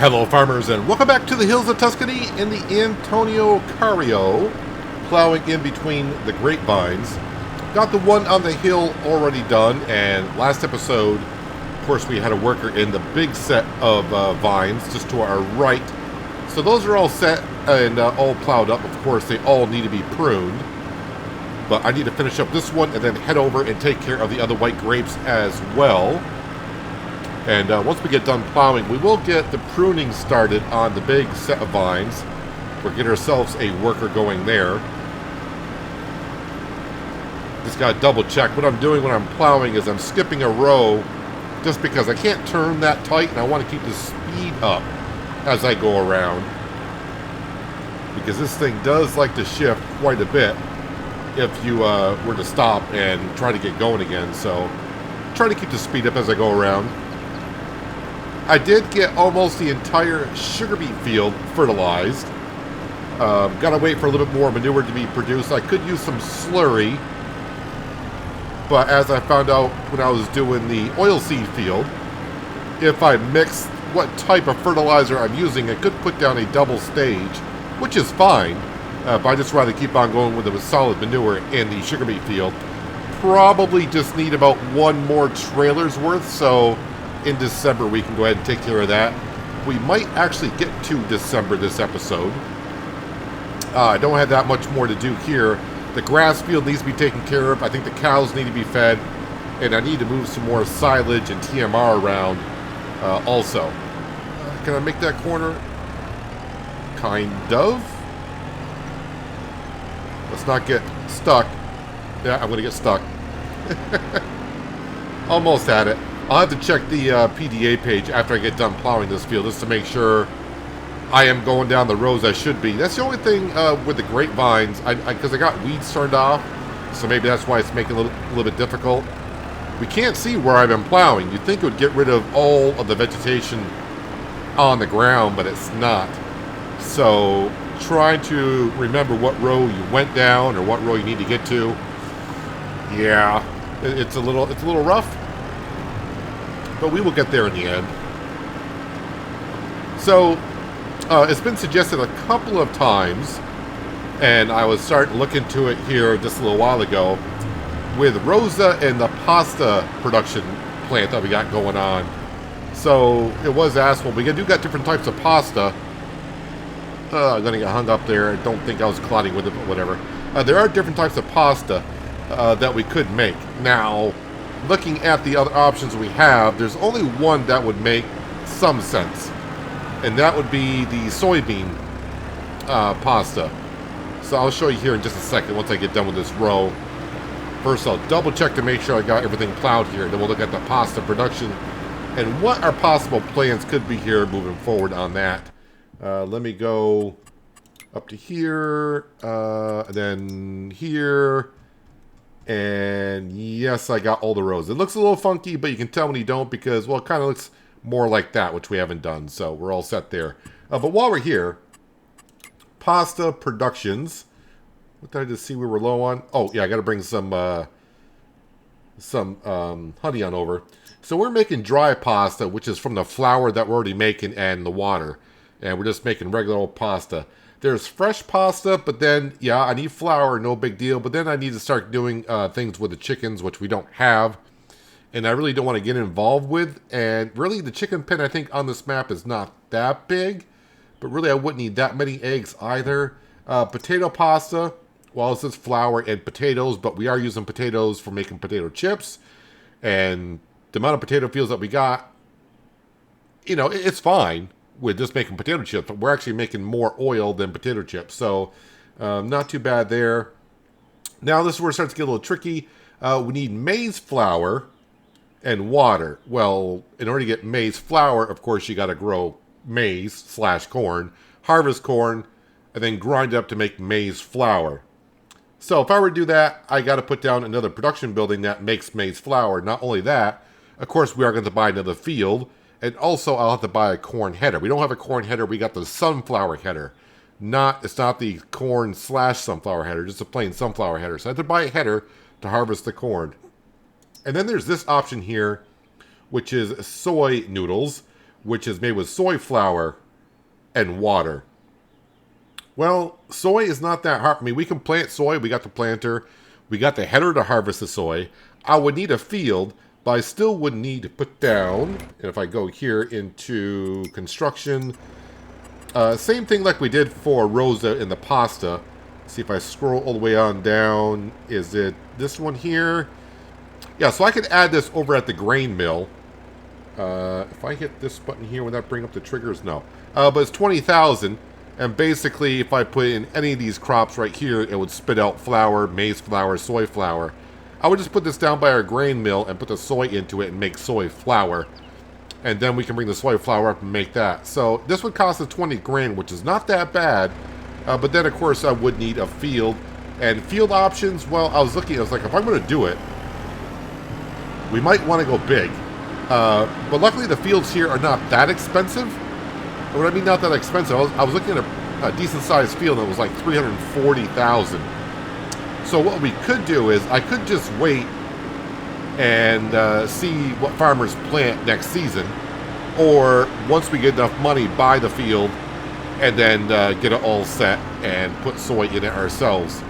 Hello farmers and welcome back to the hills of Tuscany in the Antonio Carrio, plowing in between the grapevines. Got the one on the hill already done, and last episode, of course, we had a worker in the big set of vines just to our right. So those are all set and all plowed up. Of course, they all need to be pruned. But I need to finish up this one and then head over and take care of the other white grapes as well. And once we get done plowing, we will get the pruning started on the big set of vines. We'll get ourselves a worker going there. Just got to double check. What I'm doing when I'm plowing is I'm skipping a row just because I can't turn that tight, and I want to keep the speed up as I go around. Because this thing does like to shift quite a bit if you were to stop and try to get going again. So try to keep the speed up as I go around. I did get almost the entire sugar beet field fertilized. Gotta wait for a little bit more manure to be produced. I could use some slurry, but as I found out when I was doing the oilseed field, if I mix what type of fertilizer I'm using, I could put down a double stage, which is fine, but I just rather keep on going with the solid manure in the sugar beet field. Probably just need about one more trailer's worth, so in December we can go ahead and take care of that. We might actually get to December this episode. I don't have that much more to do here. The grass field needs to be taken care of. I think the cows need to be fed, and I need to move some more silage and TMR around also. Can I make that corner? Kind of. Let's not get stuck. Yeah, I'm gonna get stuck. Almost had it. I'll have to check the PDA page after I get done plowing this field just to make sure I am going down the rows I should be. That's the only thing with the grapevines, because I got weeds turned off, so maybe that's why it's making it a little bit difficult. We can't see where I've been plowing. You'd think it would get rid of all of the vegetation on the ground, but it's not. So trying to remember what row you went down or what row you need to get to. Yeah, it's a little rough. But we will get there in the end. So, it's been suggested a couple of times, and I was starting to look into it here just a little while ago, with Rosa and the pasta production plant that we got going on. So, it was asked, well, we do got different types of pasta. I'm going to get hung up there. I don't think I was clotting with it, but whatever. There are different types of pasta that we could make. Now, looking at the other options we have, there's only one that would make some sense, and that would be the soybean pasta. So I'll show you here in just a second once I get done with this row. First, I'll double check to make sure I got everything plowed here, then we'll look at the pasta production and what our possible plans could be here moving forward on that. Let me go up to here, then here. And yes, I got all the rows. It looks a little funky, but you can tell when you don't because, well, it kind of looks more like that, which we haven't done. So we're all set there. But while we're here, pasta productions. What did I just see we were low on? Oh, yeah, I got to bring some honey on over. So we're making dry pasta, which is from the flour that we're already making and the water. And we're just making regular old pasta. There's fresh pasta, but then, yeah, I need flour, no big deal. But then I need to start doing things with the chickens, which we don't have. And I really don't want to get involved with. And really, the chicken pen, I think, on this map is not that big. But really, I wouldn't need that many eggs either. Potato pasta, well, it says flour and potatoes, but we are using potatoes for making potato chips. And the amount of potato fields that we got, you know, it's fine with just making potato chips, but we're actually making more oil than potato chips. So, not too bad there. Now, this is where it starts to get a little tricky. We need maize flour and water. Well, in order to get maize flour, of course, you got to grow maize/corn, harvest corn, and then grind it up to make maize flour. So, if I were to do that, I got to put down another production building that makes maize flour. Not only that, of course, we are going to buy another field. And also, I'll have to buy a corn header. We don't have a corn header. We got the sunflower header. It's not the corn/sunflower header, just a plain sunflower header. So I have to buy a header to harvest the corn. And then there's this option here, which is soy noodles, which is made with soy flour and water. Well, soy is not that hard. I mean, we can plant soy. We got the planter. We got the header to harvest the soy. I would need a field, but I still would need to put down, and if I go here into construction, same thing like we did for Rosa in the pasta. See if I scroll all the way on down. Is it this one here? Yeah, so I could add this over at the grain mill. If I hit this button here, would that bring up the triggers? No. But it's 20,000. And basically, if I put in any of these crops right here, it would spit out flour, maize flour, soy flour. I would just put this down by our grain mill and put the soy into it and make soy flour. And then we can bring the soy flour up and make that. So this would cost us 20 grand, which is not that bad. But then, of course, I would need a field. And field options, well, I was like, if I'm going to do it, we might want to go big. But luckily, the fields here are not that expensive. What I mean, not that expensive. I was looking at a decent-sized field and it was like $340,000. So what we could do is I could just wait and see what farmers plant next season, or once we get enough money, buy the field and then get it all set and put soy in it ourselves.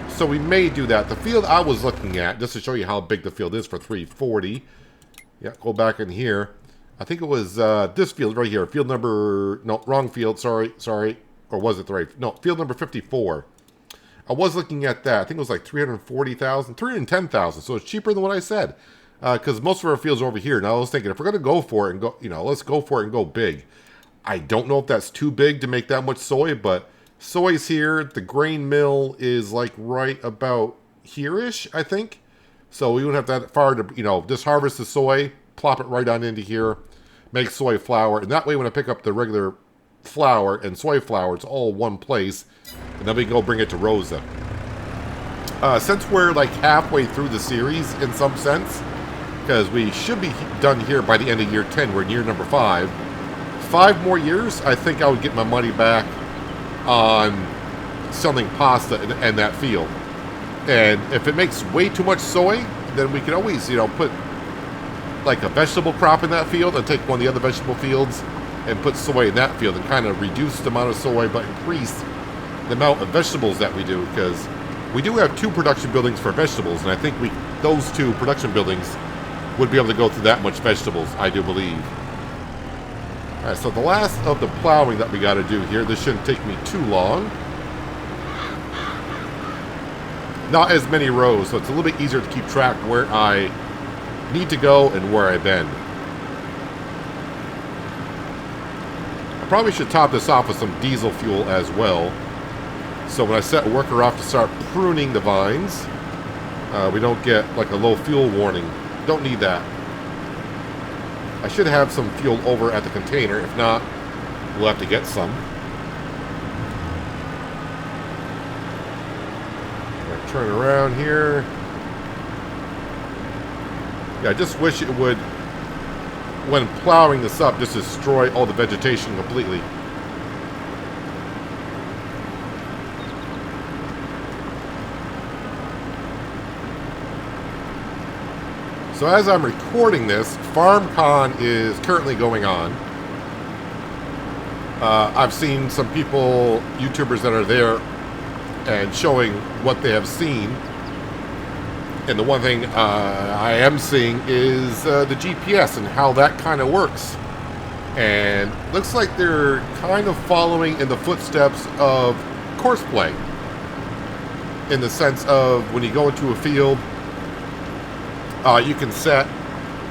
So we may do that. The field I was looking at, just to show you how big the field is for 340. Yeah, go back in here. I think it was this field right here. Field number... No, wrong field. Sorry. Or was it the right... No, field number 54. I was looking at that. I think it was like 340,000, 310,000. So it's cheaper than what I said. Because most of our fields are over here. Now I was thinking, if we're going to go for it and go... let's go for it and go big. I don't know if that's too big to make that much soy, but soy's here. The grain mill is like right about here-ish, I think. So we wouldn't have that far to, just harvest the soy, plop it right on into here, make soy flour. And that way when I pick up the regular flour and soy flour, it's all one place. And then we can go bring it to Rosa. Since we're like halfway through the series in some sense, because we should be done here by the end of year 10, we're in year number 5. 5 more years, I think I would get my money back on selling pasta in that field. And if it makes way too much soy, then we can always, put like a vegetable crop in that field and take one of the other vegetable fields and put soy in that field and kind of reduce the amount of soy but increase the amount of vegetables that we do, because we do have 2 production buildings for vegetables, and I think those 2 production buildings would be able to go through that much vegetables, I do believe. Alright, so the last of the plowing that we got to do here, this shouldn't take me too long. Not as many rows, so it's a little bit easier to keep track where I need to go and where I've been. I probably should top this off with some diesel fuel as well. So when I set a worker off to start pruning the vines, we don't get like a low fuel warning. Don't need that. I should have some fuel over at the container. If not, we'll have to get some. Turn around here. Yeah, I just wish it would, when plowing this up, just destroy all the vegetation completely. So as I'm recording this, FarmCon is currently going on. I've seen some people, YouTubers that are there, and showing what they have seen. And the one thing I am seeing is the GPS and how that kind of works. And looks like they're kind of following in the footsteps of courseplay. In the sense of when you go into a field, you can set,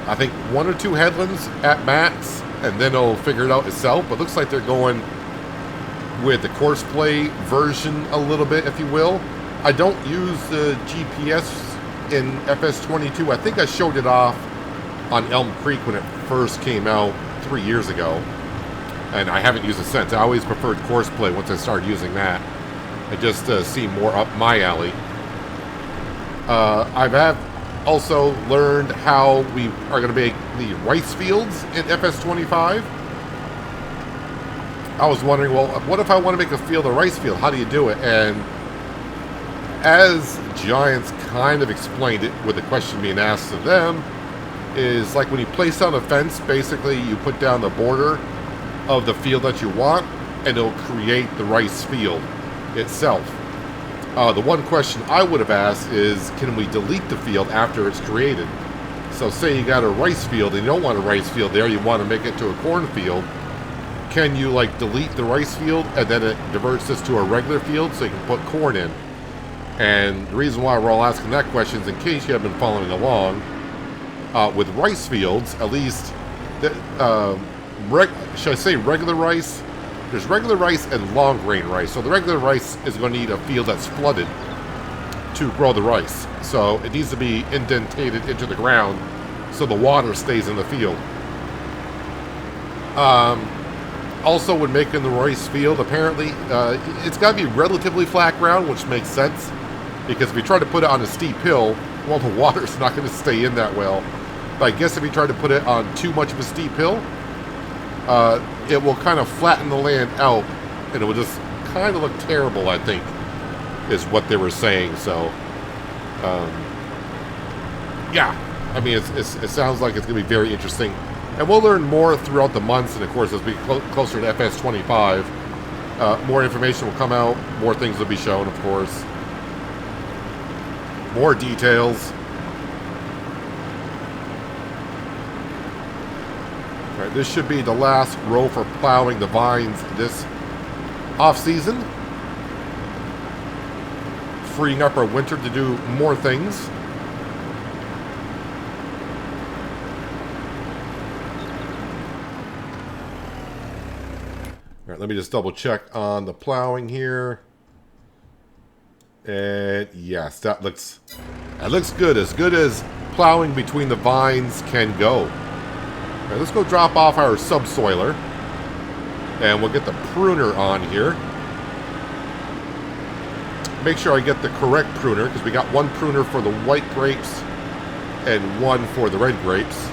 I think, 1 or 2 headlands at max, and then it'll figure it out itself. But it looks like they're going with the courseplay version a little bit, if you will. I don't use the GPS in FS22. I think I showed it off on Elm Creek when it first came out 3 years ago, and I haven't used it since. I always preferred courseplay once I started using that. It just seemed more up my alley. I've also learned how we are going to make the rice fields in FS25. I was wondering, well, what if I want to make a rice field? How do you do it? And as Giants kind of explained it with the question being asked of them, is like when you place down a fence, basically you put down the border of the field that you want, and it'll create the rice field itself. The one question I would have asked is, can we delete the field after it's created? So say you got a rice field and you don't want a rice field there, you want to make it to a cornfield. Can you like delete the rice field and then it diverts this to a regular field so you can put corn in? And the reason why we're all asking that question is in case you have been following along, with rice fields, at least, should I say regular rice? There's regular rice and long grain rice. So the regular rice is going to need a field that's flooded to grow the rice. So it needs to be indentated into the ground so the water stays in the field. Also, when making the rice field, apparently, it's got to be relatively flat ground, which makes sense. Because if you try to put it on a steep hill, well, the water's not going to stay in that well. But I guess if you try to put it on too much of a steep hill, it will kind of flatten the land out, and it will just kind of look terrible, I think, is what they were saying. So, yeah, I mean, it sounds like it's going to be very interesting. And we'll learn more throughout the months, and of course, as we get closer to FS25, more information will come out, more things will be shown, of course. More details. All right, this should be the last row for plowing the vines this off-season. Freeing up our winter to do more things. All right, let me just double check on the plowing here. And yes, that looks good as plowing between the vines can go. All right, let's go drop off our subsoiler, and we'll get the pruner on here. Make sure I get the correct pruner, because we got one pruner for the white grapes and one for the red grapes.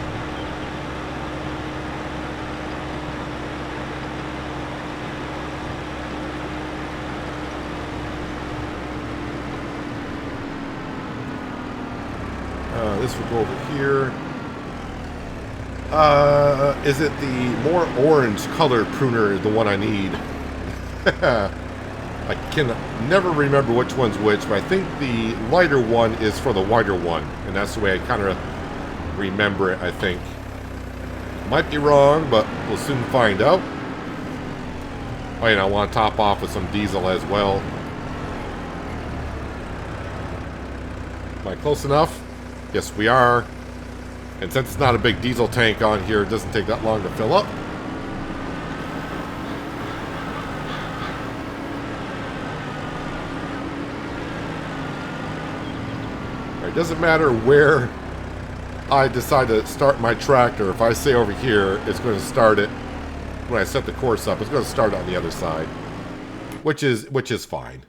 This will go over here. Is it the more orange colored pruner, the one I need? I can never remember which one's which, but I think the lighter one is for the whiter one. And that's the way I kind of remember it, I think. Might be wrong, but we'll soon find out. Oh, and I want to top off with some diesel as well. Am I close enough? Yes, we are. And since it's not a big diesel tank on here, it doesn't take that long to fill up. It doesn't matter where I decide to start my tractor. If I say over here, it's going to start it when I set the course up. It's going to start on the other side, which is fine.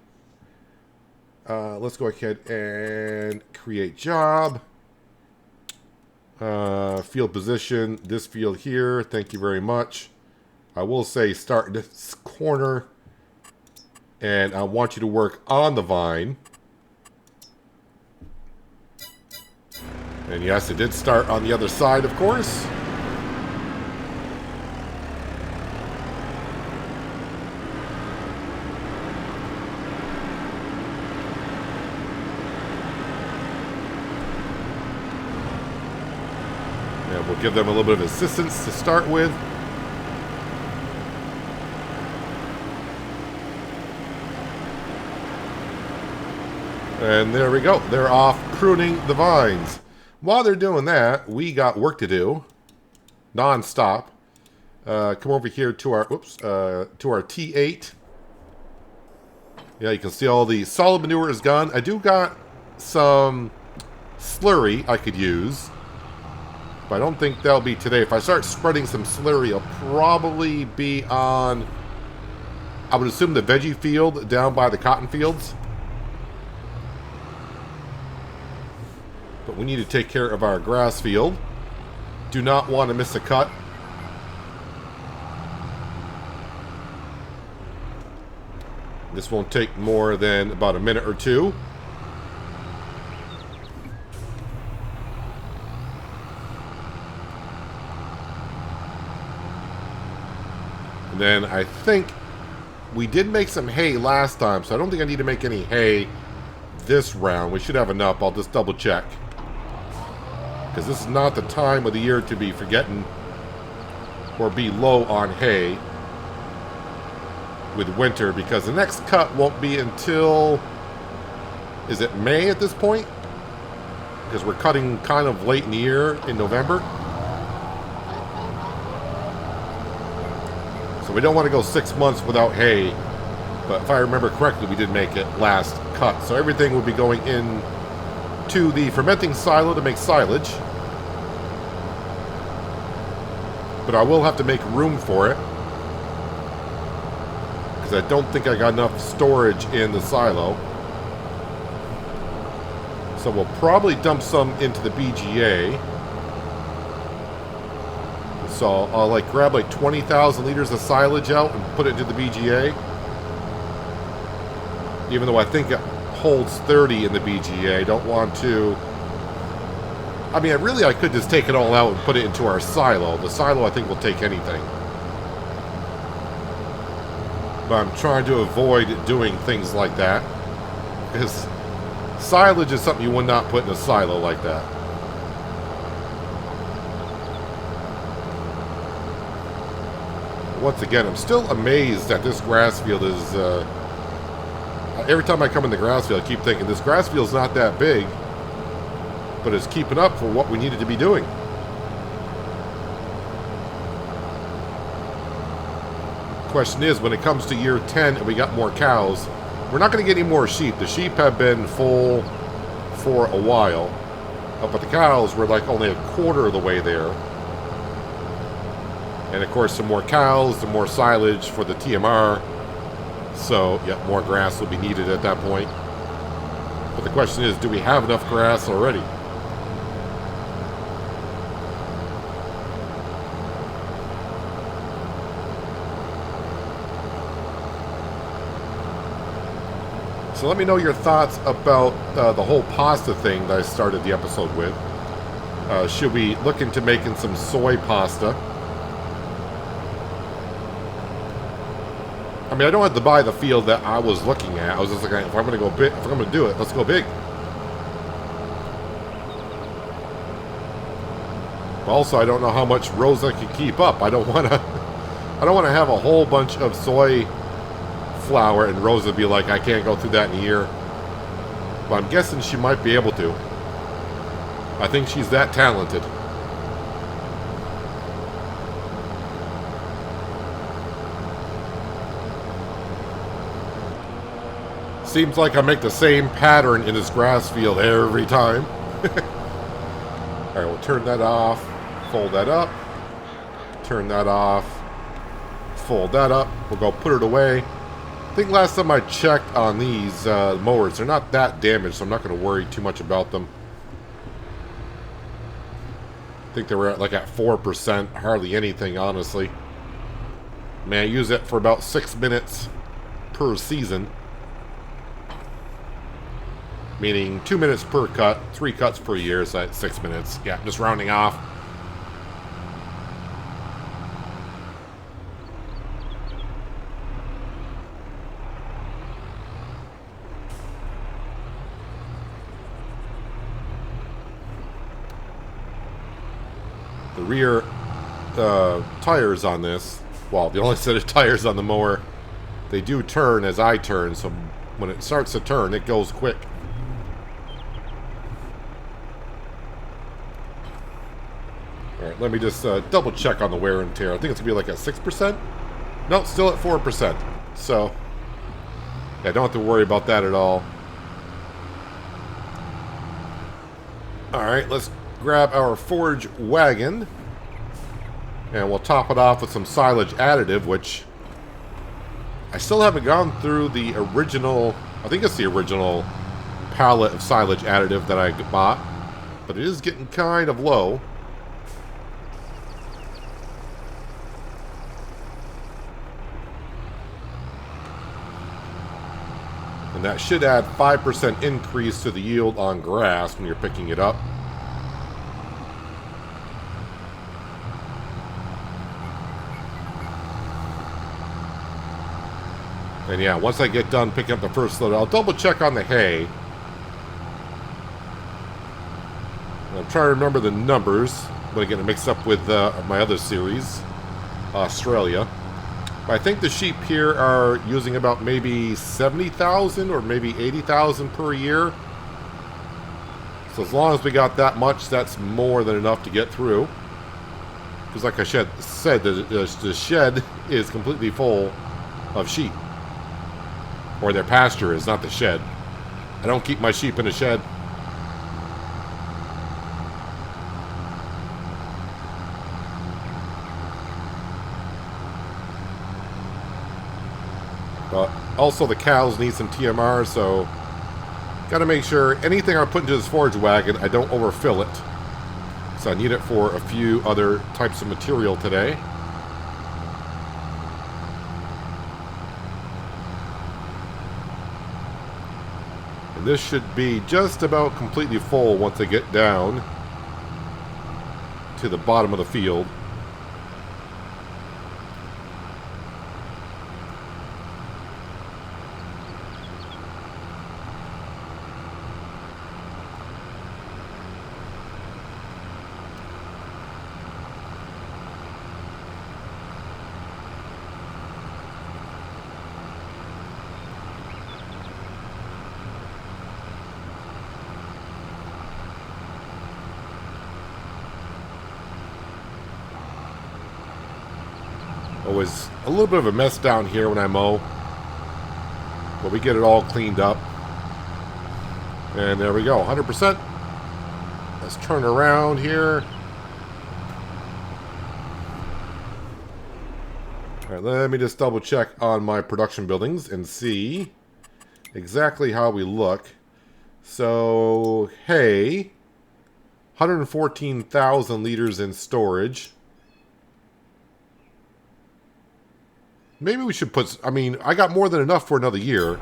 Let's go ahead and create job. Field position, this field here. Thank you very much. I will say start this corner, and I want you to work on the vine. And yes, it did start on the other side, of course. And we'll give them a little bit of assistance to start with. And there we go. They're off pruning the vines. While they're doing that, we got work to do, non-stop. Come over here to our T8. Yeah, you can see all the solid manure is gone. I do got some slurry I could use, but I don't think that'll be today. If I start spreading some slurry, it'll probably be on, I would assume, the veggie field down by the cotton fields. But we need to take care of our grass field. Do not want to miss a cut. This won't take more than about a minute or two. And then I think we did make some hay last time, so I don't think I need to make any hay this round. We should have enough. I'll just double check. Because this is not the time of the year to be forgetting or be low on hay with winter, because the next cut won't be until, is it May at this point? Because we're cutting kind of late in the year in November. So we don't want to go 6 months without hay. But if I remember correctly, we did make it last cut. So everything will be going in to the fermenting silo to make silage. But I will have to make room for it, because I don't think I got enough storage in the silo. So we'll probably dump some into the BGA. So I'll like grab like 20,000 liters of silage out and put it into the BGA. Even though I think it holds 30 in the BGA, I don't want to. I mean, I could just take it all out and put it into our silo. The silo, I think, will take anything. But I'm trying to avoid doing things like that, because silage is something you would not put in a silo like that. Once again, I'm still amazed that this grass field is... every time I come in the grass field, I keep thinking, this grass field's not that big, but it's keeping up for what we needed to be doing. Question is, when it comes to year 10 and we got more cows, we're not going to get any more sheep. The sheep have been full for a while, but the cows were like only a quarter of the way there. And of course, some more cows, some more silage for the TMR. So, yeah, more grass will be needed at that point. But the question is, do we have enough grass already? So let me know your thoughts about the whole pasta thing that I started the episode with. Should we look into making some soy pasta? I mean, I don't have to buy the field that I was looking at. I was just like, if I'm going to go big, if I'm going to do it, let's go big. Also, I don't know how much Rosa can keep up. I don't want to have a whole bunch of soy flour and Rosa be like, I can't go through that in a year. But I'm guessing she might be able to. I think she's that talented. Seems like I make the same pattern in this grass field every time. Alright, we'll turn that off, fold that up, turn that off, fold that up, we'll go put it away. I think last time I checked on these mowers, they're not that damaged, so I'm not going to worry too much about them. I think they were at 4%, hardly anything, honestly. Man, I use it for about 6 minutes per season. Meaning 2 minutes per cut, 3 cuts per year, so that's 6 minutes. Yeah, just rounding off. The rear tires on this, well, the only set of tires on the mower, they do turn as I turn, so when it starts to turn, it goes quick. Alright, let me just double check on the wear and tear. I think it's going to be like at 6%. No, still at 4%. So, yeah, don't have to worry about that at all. Alright, let's grab our forage wagon. And we'll top it off with some silage additive, which I still haven't gone through the original, I think it's the original pallet of silage additive that I bought. But it is getting kind of low. And that should add 5% increase to the yield on grass when you're picking it up. And yeah, once I get done picking up the first load, I'll double check on the hay. I'm trying to remember the numbers. I'm going to get it mixed up with my other series, Australia. But I think the sheep here are using about maybe 70,000 or maybe 80,000 per year. So as long as we got that much, that's more than enough to get through. Because like I said, the shed is completely full of sheep. Or their pasture is, not the shed. I don't keep my sheep in a shed. But also the cows need some TMR, so got to make sure anything I put into this forage wagon, I don't overfill it. So I need it for a few other types of material today. And this should be just about completely full once I get down to the bottom of the field. Always a little bit of a mess down here when I mow, but we get it all cleaned up. And there we go, 100%. Let's turn around here. All right, let me just double check on my production buildings and see exactly how we look. So, hay, 114,000 liters in storage. Maybe we should put... I mean, I got more than enough for another year.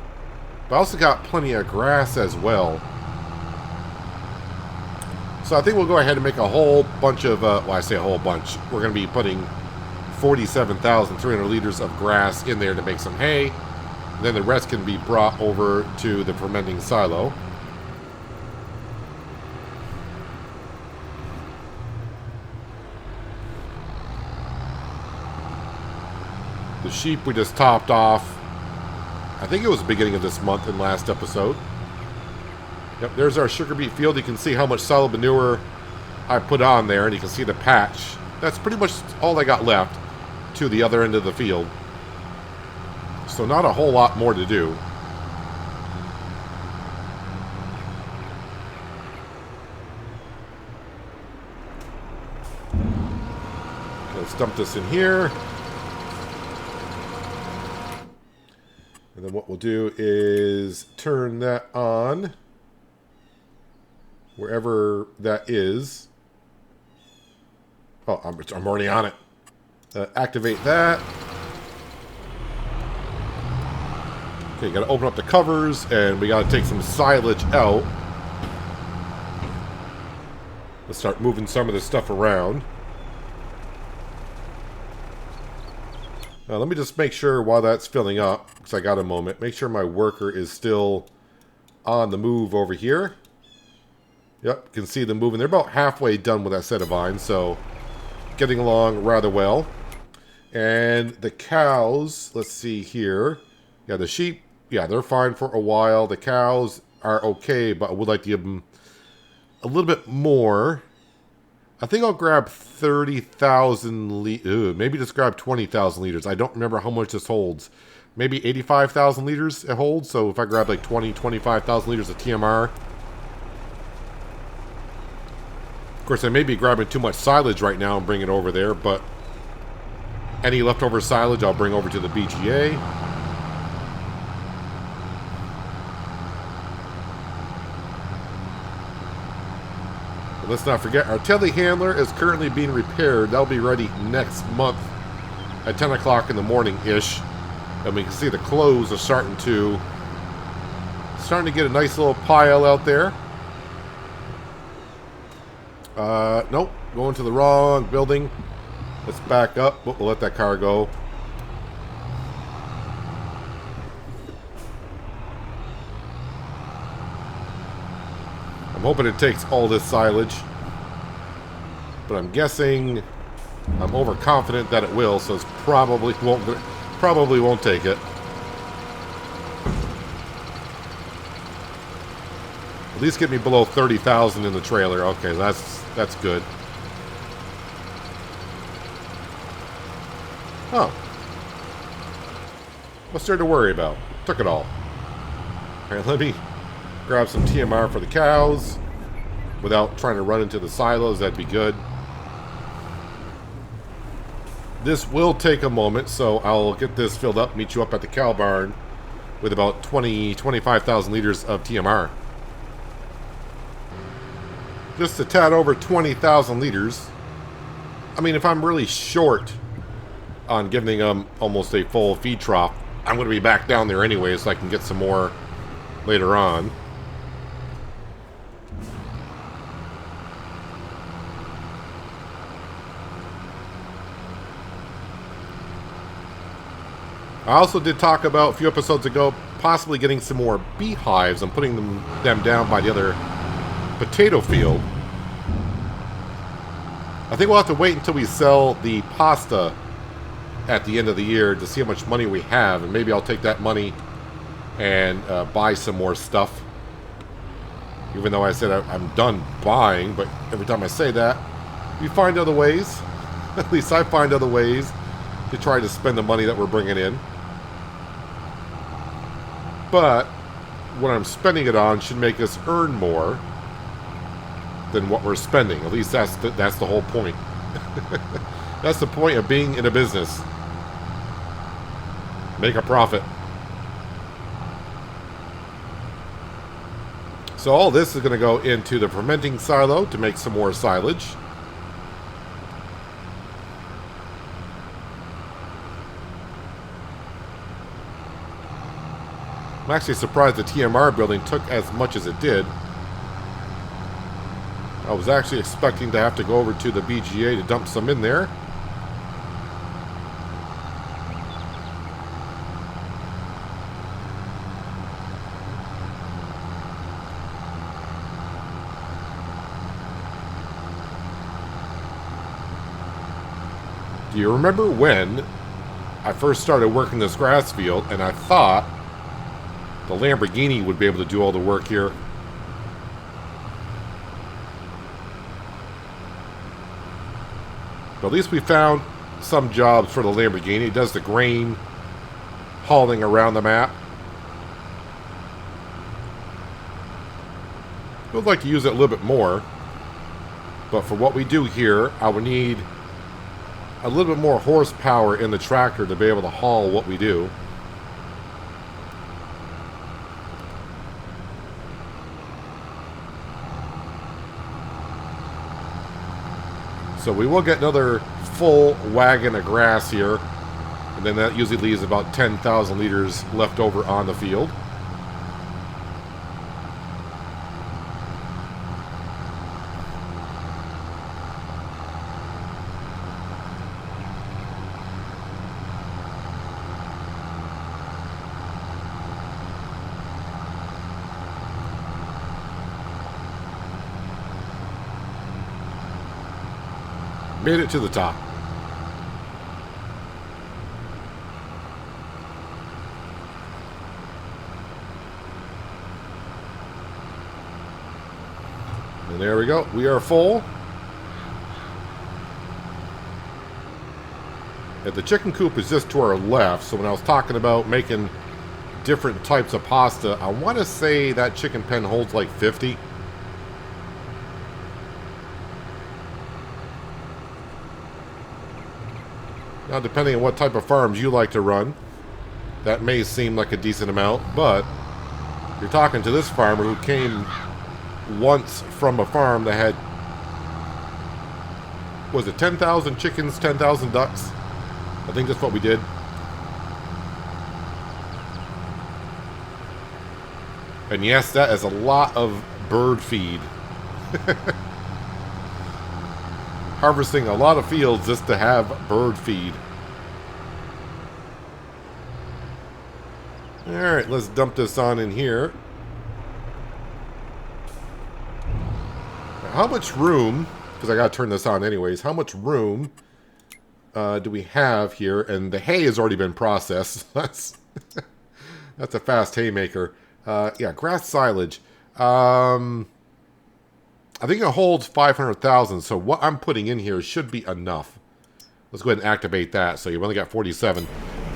But I also got plenty of grass as well. So I think we'll go ahead and make a whole bunch of... well, I say a whole bunch. We're going to be putting 47,300 liters of grass in there to make some hay. Then the rest can be brought over to the fermenting silo. The sheep we just topped off. I think it was the beginning of this month in last episode. Yep, there's our sugar beet field. You can see how much solid manure I put on there, and you can see the patch. That's pretty much all I got left to the other end of the field. So not a whole lot more to do. Let's dump this in here. And then what we'll do is turn that on wherever that is. Oh, I'm already on it. Activate that. Okay, got to open up the covers, and we got to take some silage out. Let's start moving some of this stuff around. Now, let me just make sure while that's filling up, because I got a moment, make sure my worker is still on the move over here. Yep, you can see them moving. They're about halfway done with that set of vines, so getting along rather well. And the cows, let's see here. Yeah, the sheep, yeah, they're fine for a while. The cows are okay, but I would like to give them a little bit more. I think I'll grab 30,000 liters. Maybe just grab 20,000 liters. I don't remember how much this holds. Maybe 85,000 liters it holds. So if I grab like 25,000 liters of TMR. Of course, I may be grabbing too much silage right now and bring it over there, but any leftover silage I'll bring over to the BGA. But let's not forget, our telehandler is currently being repaired. That'll be ready next month at 10 o'clock in the morning-ish. And we can see the clothes are starting to get a nice little pile out there. Nope, going to the wrong building. Let's back up. We'll let that car go. hoping it takes all this silage. But I'm guessing, I'm overconfident that it will, so it's probably won't take it. At least get me below 30,000 in the trailer. Okay, that's good. Oh. What's there to worry about? Took it all. Alright, let me grab some TMR for the cows. Without trying to run into the silos, that'd be good. This will take a moment, so I'll get this filled up, meet you up at the cow barn with about 25,000 liters of TMR. Just a tad over 20,000 liters. I mean, if I'm really short on giving them almost a full feed trough, I'm going to be back down there anyway, so I can get some more later on. I also did talk about a few episodes ago possibly getting some more beehives and putting them down by the other potato field. I think we'll have to wait until we sell the pasta at the end of the year to see how much money we have, and maybe I'll take that money and buy some more stuff. Even though I said I'm done buying, but every time I say that, we find other ways. At least I find other ways to try to spend the money that we're bringing in. But what I'm spending it on should make us earn more than what we're spending. At least that's the whole point. That's the point of being in a business. Make a profit. So all this is going to go into the fermenting silo to make some more silage. I'm actually surprised the TMR building took as much as it did. I was actually expecting to have to go over to the BGA to dump some in there. Do you remember when I first started working this grass field and I thought the Lamborghini would be able to do all the work here? But at least we found some jobs for the Lamborghini. It does the grain hauling around the map. I would like to use it a little bit more. But for what we do here, I would need a little bit more horsepower in the tractor to be able to haul what we do. So we will get another full wagon of grass here, and then that usually leaves about 10,000 liters left over on the field. Made it to the top. And there we go. We are full. And the chicken coop is just to our left. So when I was talking about making different types of pasta, I want to say that chicken pen holds like 50. Now, depending on what type of farms you like to run, that may seem like a decent amount, but you're talking to this farmer who came once from a farm that had, was it 10,000 chickens, 10,000 ducks? I think that's what we did. And yes, that is a lot of bird feed. Harvesting a lot of fields just to have bird feed. Alright, let's dump this on in here. how much room, because I got to turn this on anyways, how much room do we have here? And the hay has already been processed. That's a fast haymaker. Yeah, grass silage. I think it holds 500,000, so what I'm putting in here should be enough. Let's go ahead and activate that. So you've only got 47.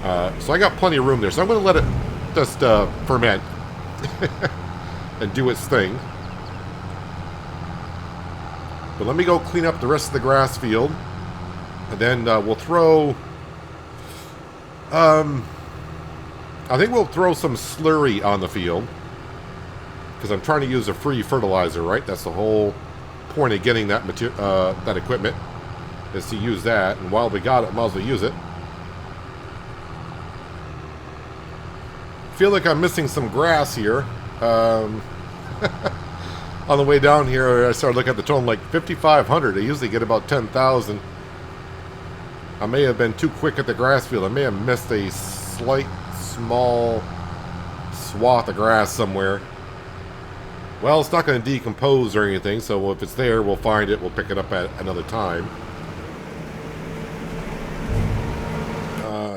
So I got plenty of room there. So I'm going to let it just ferment and do its thing. But let me go clean up the rest of the grass field. And then we'll throw... I think we'll throw some slurry on the field. Because I'm trying to use a free fertilizer, right? That's the whole point of getting that that equipment. Is to use that. And while we got it, might as well use it. Feel like I'm missing some grass here. On the way down here, I started looking at the total, like 5,500. I usually get about 10,000. I may have been too quick at the grass field. I may have missed a slight, small swath of grass somewhere. Well, it's not going to decompose or anything, so if it's there, we'll find it. We'll pick it up at another time.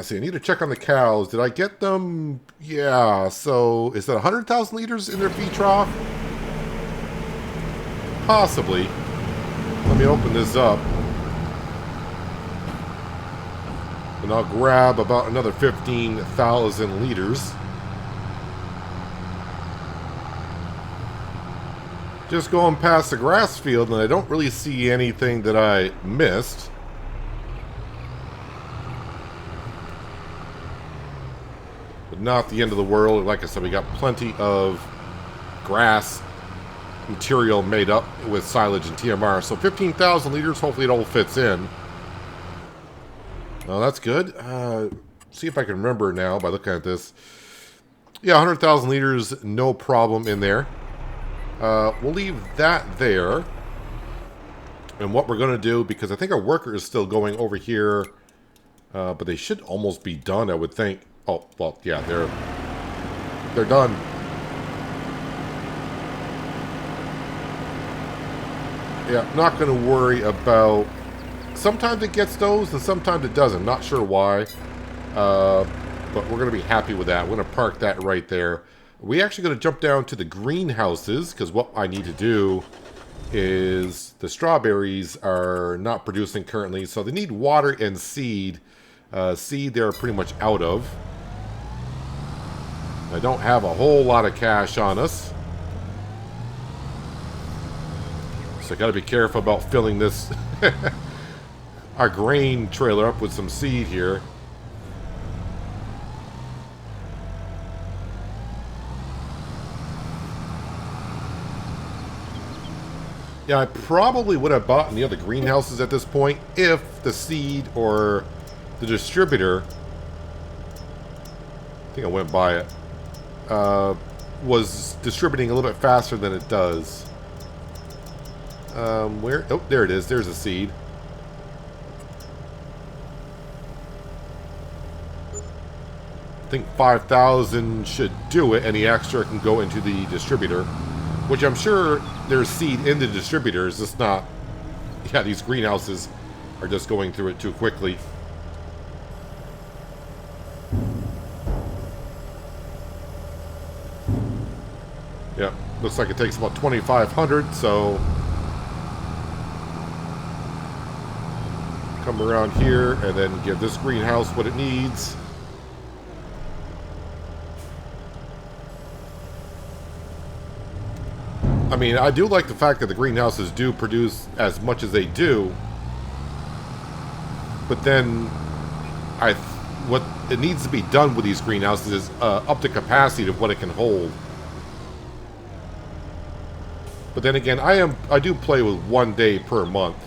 See, I need to check on the cows. Did I get them? Yeah, so is that 100,000 liters in their feed trough? Possibly. Let me open this up. And I'll grab about another 15,000 liters. Just going past the grass field, and I don't really see anything that I missed. But not the end of the world. Like I said, we got plenty of grass material made up with silage and TMR. So 15,000 liters, hopefully it all fits in. Oh, that's good. See if I can remember now by looking at this. Yeah, 100,000 liters, no problem in there. We'll leave that there. And what we're going to do, because I think our worker is still going over here, but they should almost be done, I would think. Oh, well, yeah, they're done. Yeah, not going to worry about... Sometimes it gets those, and sometimes it doesn't. Not sure why. But we're going to be happy with that. We're going to park that right there. We're actually going to jump down to the greenhouses, because what I need to do is the strawberries are not producing currently, so they need water and seed. Seed they're pretty much out of. I don't have a whole lot of cash on us. So I got to be careful about filling this our grain trailer up with some seed here. Yeah, I probably would have bought in the other greenhouses at this point if the seed or the distributor, I think I went by it, was distributing a little bit faster than it does. Where? Oh, there it is. There's a seed. I think 5,000 should do it. Any extra can go into the distributor, which I'm sure there's seed in the distributor. It's just not... Yeah, these greenhouses are just going through it too quickly. Yeah, looks like it takes about 2,500, so... Come around here and then give this greenhouse what it needs. I mean, I do like the fact that the greenhouses do produce as much as they do. But then, what it needs to be done with these greenhouses is up to capacity of what it can hold. But then again, I do play with 1 day per month.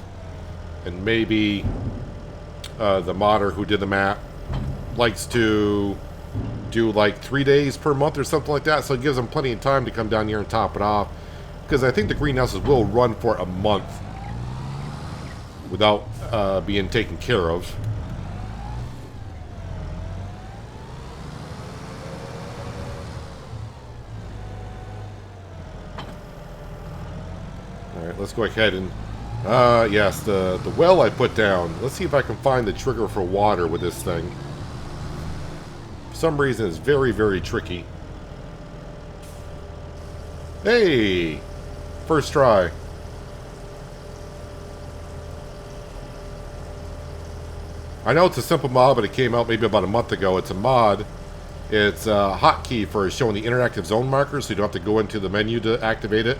And maybe the modder who did the map likes to do like 3 days per month or something like that. So it gives them plenty of time to come down here and top it off. Because I think the greenhouses will run for a month without being taken care of. Alright, Alright, let's go ahead and... yes, the well I put down. Let's see if I can find the trigger for water with this thing. For some reason, it's very, very tricky. Hey! First try. I know it's a simple mod, but it came out maybe about a month ago. It's a mod. It's a hotkey for showing the interactive zone markers, so you don't have to go into the menu to activate it.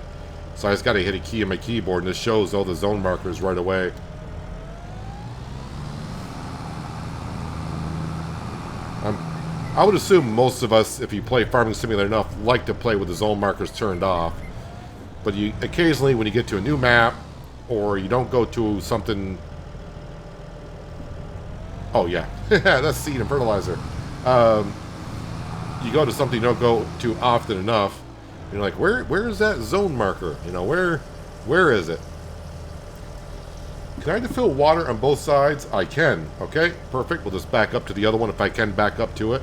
So I just got to hit a key on my keyboard, and this shows all the zone markers right away. I would assume most of us, if you play Farming Simulator enough, like to play with the zone markers turned off. But you occasionally, when you get to a new map, or you don't go to something... Oh, yeah. That's seed and fertilizer. You go to something you don't go to often enough. You're like, where is that zone marker? You know, where is it? Can I fill water on both sides? I can. Okay, perfect. We'll just back up to the other one if I can back up to it.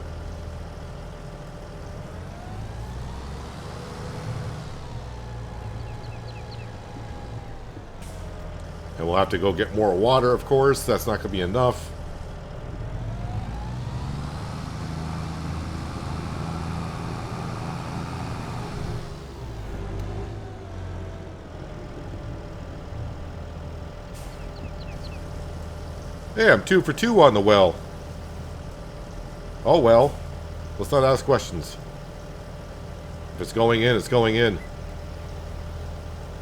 And we'll have to go get more water, of course. That's not going to be enough. Hey, I'm 2 for 2 on the well. Oh well. Let's not ask questions. If it's going in, it's going in.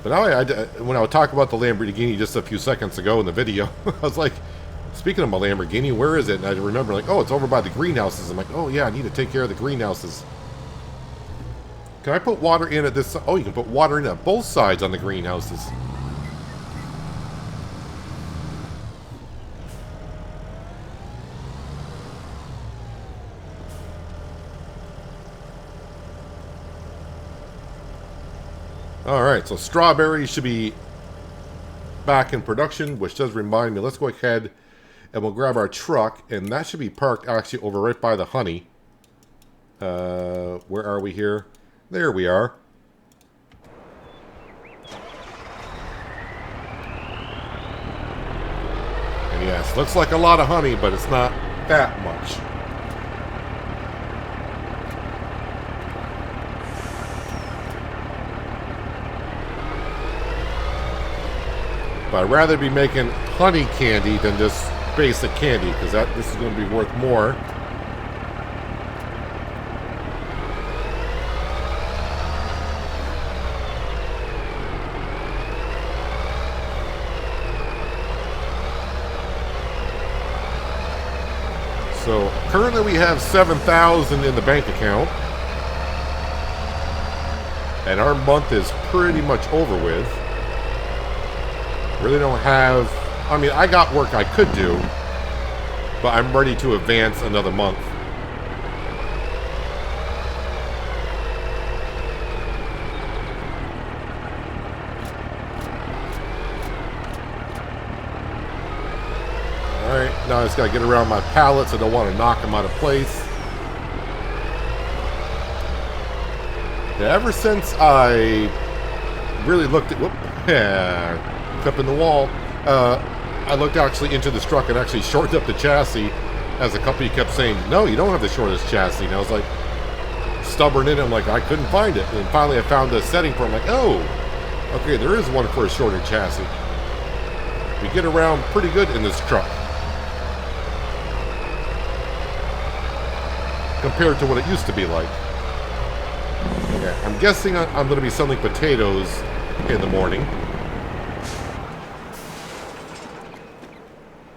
But now, when I was talking about the Lamborghini just a few seconds ago in the video, I was like, speaking of my Lamborghini, where is it? And I remember, like, oh, it's over by the greenhouses. I'm like, oh yeah, I need to take care of the greenhouses. Can I put water in at this? Oh, you can put water in at both sides on the greenhouses. Alright, so strawberries should be back in production, which does remind me, let's go ahead and we'll grab our truck, and that should be parked actually over right by the honey. Where are we here? There we are. And yes, looks like a lot of honey, but it's not that much. But I'd rather be making honey candy than just basic candy, because this is going to be worth more. So currently we have $7,000 in the bank account, and our month is pretty much over with. Really don't have... I mean, I got work I could do, but I'm ready to advance another month. Alright, now I just gotta get around my pallets. I don't want to knock them out of place. Yeah, ever since I really looked at... Whoop, yeah... up in the wall, I looked actually into this truck and actually shortened up the chassis, as the company kept saying, no, you don't have the shortest chassis. And I was like, stubborn in it, I'm like, I couldn't find it. And finally I found a setting for it. I'm like, oh, okay, there is one for a shorter chassis. We get around pretty good in this truck, compared to what it used to be like. Okay, I'm guessing I'm going to be selling potatoes in the morning.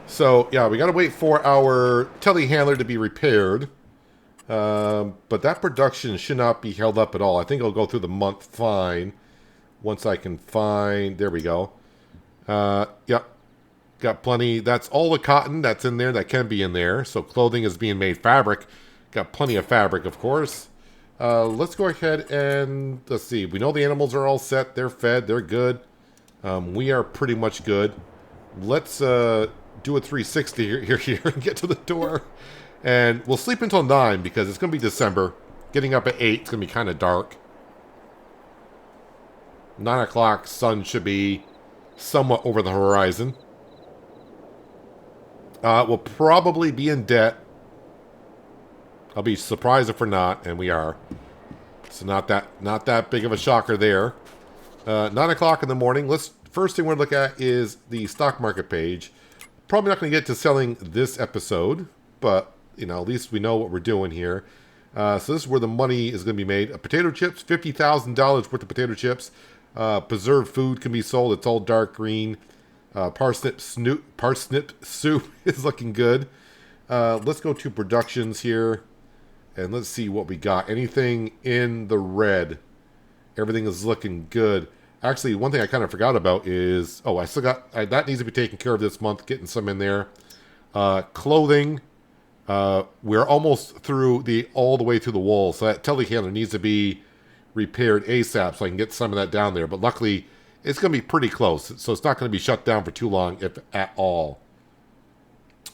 So, yeah, we got to wait for our telehandler to be repaired. But that production should not be held up at all. I think it'll go through the month fine. Once I can find... There we go. Yep. Got plenty. That's all the cotton that's in there that can be in there. So clothing is being made fabric. Got plenty of fabric, of course. Let's go ahead and... Let's see. We know the animals are all set. They're fed. They're good. We are pretty much good. Let's... do a 360 here and get to the door. And we'll sleep until 9 because it's going to be December. Getting up at 8, it's going to be kind of dark. 9 o'clock, sun should be somewhat over the horizon. We'll probably be in debt. I'll be surprised if we're not, and we are. So not that big of a shocker there. 9 o'clock in the morning. First thing we're going to look at is the stock market page. Probably not going to get to selling this episode, but at least we know what we're doing here. So this is where the money is going to be made. Potato chips, $50,000 worth of potato chips. Preserved food can be sold. It's all dark green. Parsnip soup is looking good. Let's go to productions here, and let's see what we got. Anything in the red? Everything is looking good. Actually, one thing I kind of forgot about is, I still got, that needs to be taken care of this month, getting some in there. Clothing, we're almost through all the way through the wall, so that telehandler needs to be repaired ASAP so I can get some of that down there. But luckily, it's going to be pretty close, so it's not going to be shut down for too long, if at all.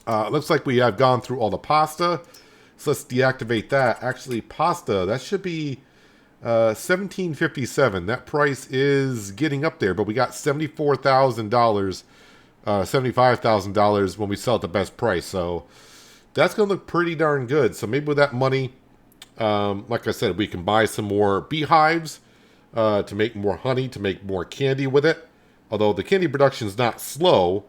Looks like we have gone through all the pasta, so let's deactivate that. Actually, pasta, that should be $17.57. That price is getting up there, but we got $74,000, $75,000 when we sell at the best price. So that's going to look pretty darn good. So maybe with that money, like I said, we can buy some more beehives to make more honey, to make more candy with it. Although the candy production is not slow,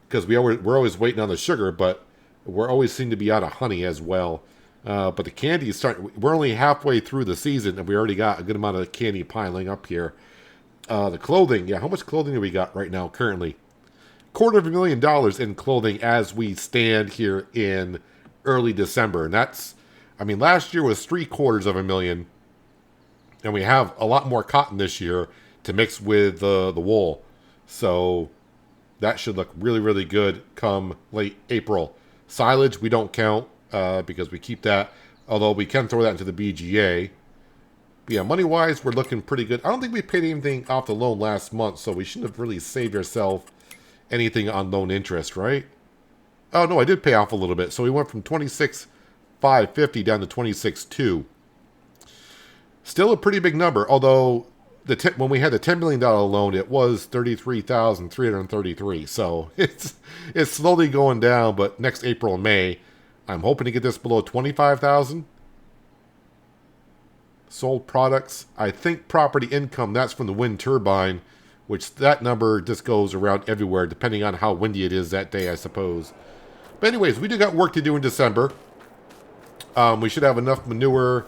because we're always waiting on the sugar, but we're always seem to be out of honey as well. But the candy is starting. We're only halfway through the season, and we already got a good amount of candy piling up here. The clothing, how much clothing do we got right now currently? $250,000 in clothing as we stand here in early December. And that's, last year was $750,000, and we have a lot more cotton this year to mix with the wool. So that should look really, really good come late April. Silage, we don't count. Because we keep that, although we can throw that into the BGA. But yeah, money-wise, we're looking pretty good. I don't think we paid anything off the loan last month, so we shouldn't have really saved ourselves anything on loan interest, right? Oh, no, I did pay off a little bit. So we went from $26,550 down to $26,200. Still a pretty big number, although when we had the $10 million loan, it was $33,333. So it's slowly going down, but next April and May, I'm hoping to get this below 25,000. Sold products. I think property income, that's from the wind turbine, which that number just goes around everywhere, depending on how windy it is that day, I suppose. But anyways, we do got work to do in December. We should have enough manure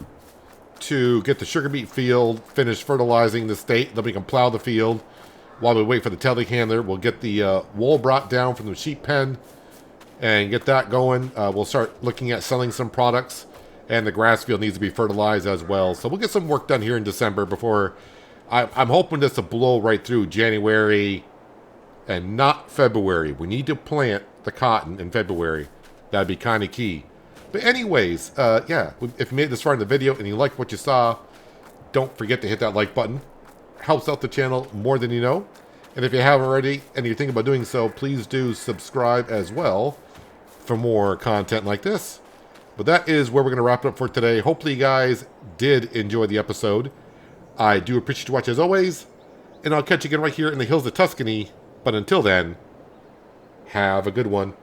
to get the sugar beet field finished fertilizing the state. Then we can plow the field. While we wait for the telehandler, we'll get the wool brought down from the sheep pen and get that going. We'll start looking at selling some products, and the grass field needs to be fertilized as well. So we'll get some work done here in December before I'm hoping this to blow right through January and not February. We need to plant the cotton in February. That'd be kind of key. But anyways, if you made it this far in the video and you liked what you saw, don't forget to hit that like button. Helps out the channel more than you know. And if you haven't already and you're thinking about doing so, please do subscribe as well for more content like this. But that is where we're going to wrap it up for today. Hopefully you guys did enjoy the episode. I do appreciate you watching as always. And I'll catch you again right here in the hills of Tuscany. But until then, have a good one.